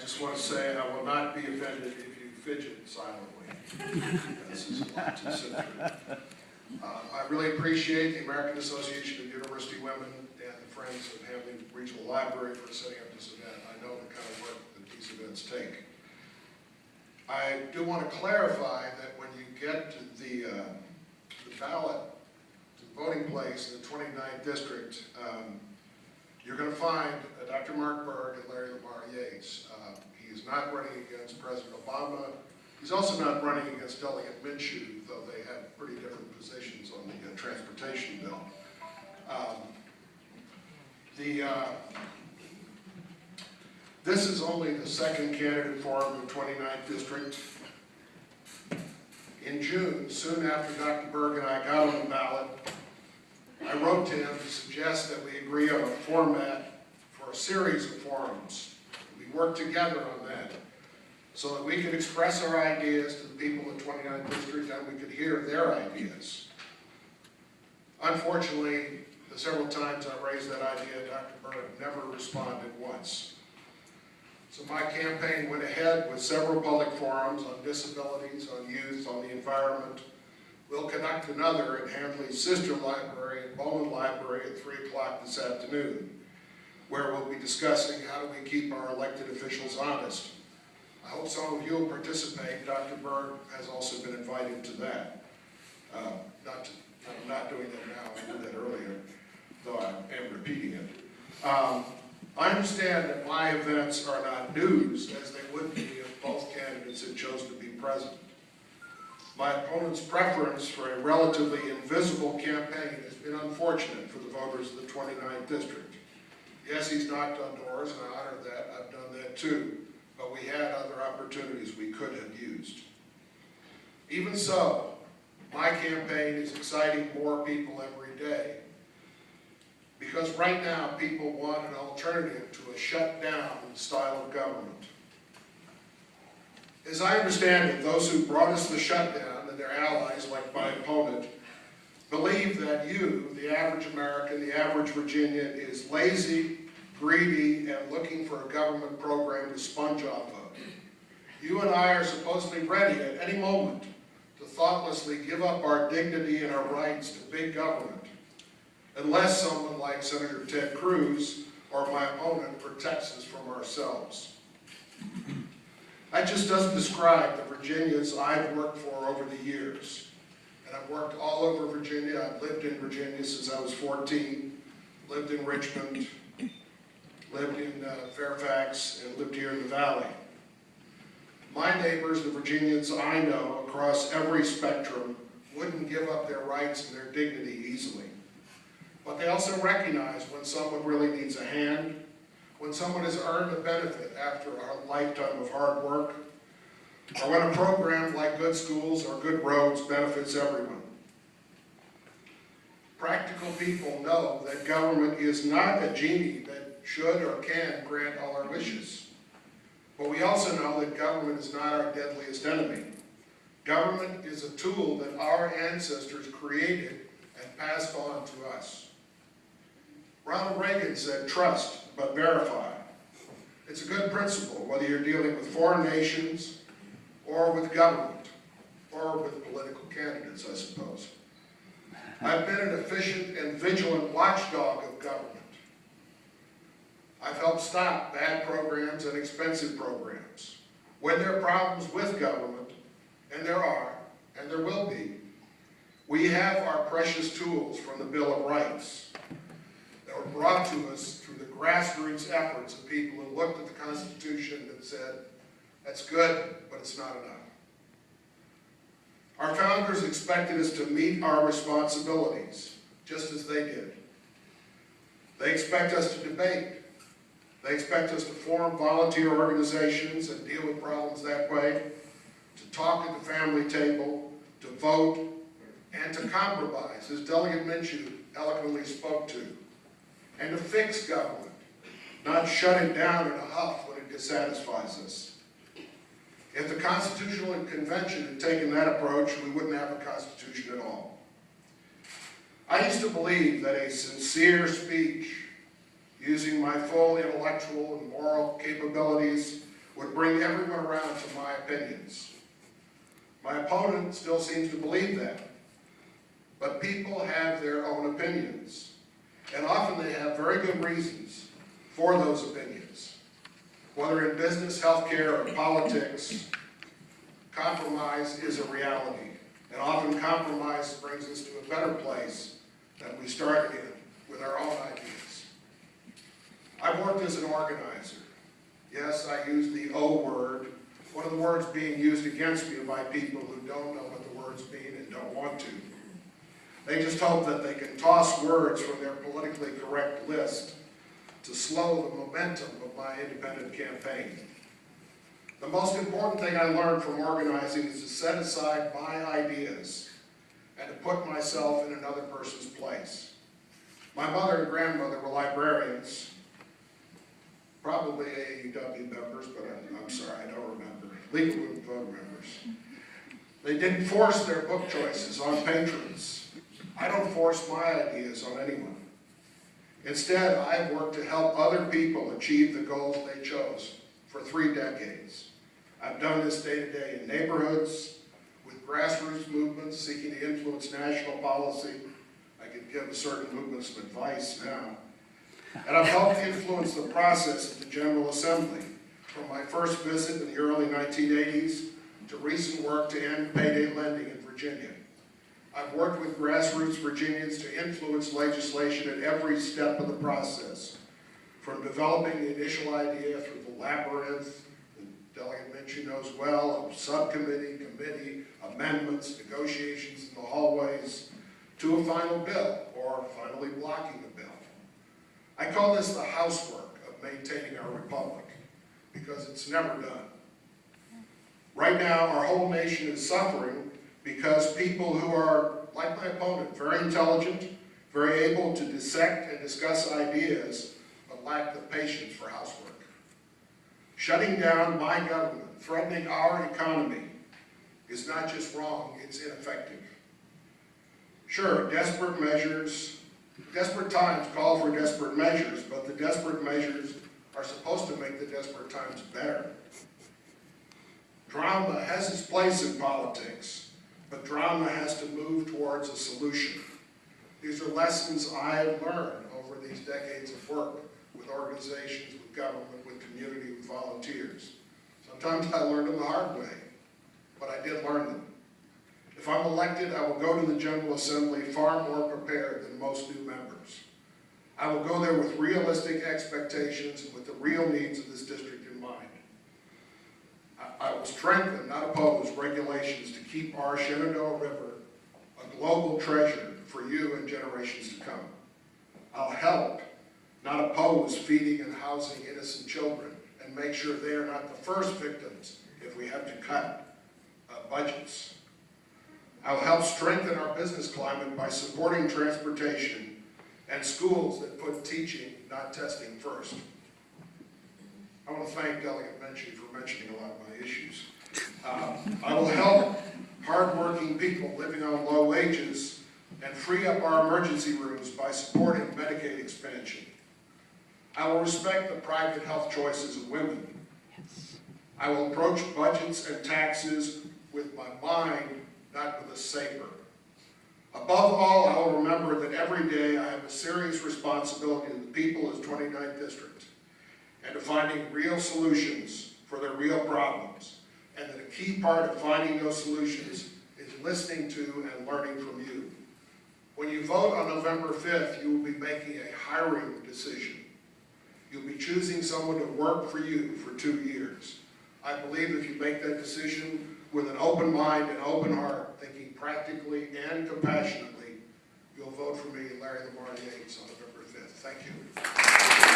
just want to say I will not be offended if you fidget silently. This is a lot to sit through. I really appreciate the American Association of University Women and the Friends of Handley Regional Library for setting up this event. I know the kind of work that these events take. I do want to clarify that when you get to the ballot, to the voting place in the 29th district, you're going to find Dr. Mark Berg and Larry Lamar Yates. He is not running against President Obama. He's also not running against Delegate Minshew, though they have pretty different positions on the transportation bill. This is only the second candidate forum in the 29th district. In June, soon after Dr. Berg and I got on the ballot, I wrote to him to suggest that we agree on a format for a series of forums. We work together on that so that we could express our ideas to the people in the 29th district and we could hear their ideas. Unfortunately, the several times I raised that idea, Dr. Berg never responded once. So my campaign went ahead with several public forums on disabilities, on youth, on the environment. We'll conduct another at Handley's sister library at Bowman Library at 3 o'clock this afternoon, where we'll be discussing how do we keep our elected officials honest. I hope some of you will participate. Dr. Berg has also been invited to that. I'm not doing that now, I did that earlier, though I am repeating it. I understand that my events are not news, as they would be if both candidates had chosen to be president. My opponent's preference for a relatively invisible campaign has been unfortunate for the voters of the 29th district. Yes, he's knocked on doors, and I honor that. I've done that too. But we had other opportunities we could have used. Even so, my campaign is exciting more people every day. Because right now, people want an alternative to a shut-down style of government. As I understand it, those who brought us the shutdown and their allies, like my opponent, believe that you, the average American, the average Virginian, is lazy, greedy, and looking for a government program to sponge off of. You and I are supposedly ready at any moment to thoughtlessly give up our dignity and our rights to big government, unless someone like Senator Ted Cruz or my opponent protects us from ourselves. That just doesn't describe the Virginians I've worked for over the years. And I've worked all over Virginia. I've lived in Virginia since I was 14, lived in Richmond, lived in Fairfax, and lived here in the Valley. My neighbors, the Virginians I know across every spectrum, wouldn't give up their rights and their dignity easily. But they also recognize when someone really needs a hand, when someone has earned a benefit after a lifetime of hard work, or when a program like good schools or good roads benefits everyone. Practical people know that government is not a genie that should or can grant all our wishes. But we also know that government is not our deadliest enemy. Government is a tool that our ancestors created and passed on to us. Ronald Reagan said, trust, but verify. It's a good principle, whether you're dealing with foreign nations, or with government, or with political candidates, I suppose. I've been an efficient and vigilant watchdog of government. I've helped stop bad programs and expensive programs. When there are problems with government, and there are, and there will be, we have our precious tools from the Bill of Rights that were brought to us through the grassroots efforts of people who looked at the Constitution and said, that's good, but it's not enough. Our founders expected us to meet our responsibilities, just as they did. They expect us to debate. They expect us to form volunteer organizations and deal with problems that way, to talk at the family table, to vote, and to compromise, as Delegate Minshew eloquently spoke to, and to fix government, not shut it down in a huff when it dissatisfies us. If the Constitutional Convention had taken that approach, we wouldn't have a Constitution at all. I used to believe that a sincere speech, using my full intellectual and moral capabilities, would bring everyone around to my opinions. My opponent still seems to believe that. But people have their own opinions, and often they have very good reasons for those opinions. Whether in business, healthcare, or politics, compromise is a reality, and often compromise brings us to a better place than we started in with our own ideas. I've worked as an organizer. Yes, I use the O word, one of the words being used against me by people who don't know what the words mean and don't want to. They just hope that they can toss words from their politically correct list to slow the momentum of my independent campaign. The most important thing I learned from organizing is to set aside my ideas and to put myself in another person's place. My mother and grandmother were librarians, probably AEW members, but I'm sorry, I don't remember. Legal and vote members. They didn't force their book choices on patrons. I don't force my ideas on anyone. Instead, I've worked to help other people achieve the goals they chose for 3 decades. I've done this day to day in neighborhoods, with grassroots movements seeking to influence national policy. I could give certain movements some advice now. And I've helped influence the process at the General Assembly, from my first visit in the early 1980s to recent work to end payday lending in Virginia. I've worked with grassroots Virginians to influence legislation at every step of the process, from developing the initial idea through the labyrinth, the delegate Minchin knows well, of subcommittee, committee, amendments, negotiations in the hallways, to a final bill, or finally blocking the bill. I call this the housework of maintaining our republic, because it's never done. Right now, our whole nation is suffering because people who are, like my opponent, very intelligent, very able to dissect and discuss ideas, but lack the patience for housework. Shutting down my government, threatening our economy, is not just wrong, it's ineffective. Sure, desperate times call for desperate measures, but the desperate measures are supposed to make the desperate times better. Drama has its place in politics, but drama has to move towards a solution. These are lessons I have learned over these decades of work with organizations, with government, with community, with volunteers. Sometimes I learned them the hard way, but I did learn them. If I'm elected, I will go to the General Assembly far more prepared than most new members. I will go there with realistic expectations and with the real needs of this district in mind. I will strengthen, not oppose, regulations to keep our Shenandoah River a global treasure for you and generations to come. I'll help, not oppose, feeding and housing innocent children and make sure they are not the first victims if we have to cut budgets. I'll help strengthen our business climate by supporting transportation and schools that put teaching, not testing, first. I want to thank Delegate Minchin for mentioning a lot of my issues. I will help hardworking people living on low wages and free up our emergency rooms by supporting Medicaid expansion. I will respect the private health choices of women. I will approach budgets and taxes with my mind, not with a saber. Above all, I will remember that every day I have a serious responsibility to the people of the 29th District and to finding real solutions for their real problems, and that a key part of finding those solutions is listening to and learning from you. When you vote on November 5th, you will be making a hiring decision. You'll be choosing someone to work for you for 2 years. I believe if you make that decision with an open mind and open heart, thinking practically and compassionately, you'll vote for me, Larry Lamar Yates, on November 5th. Thank you.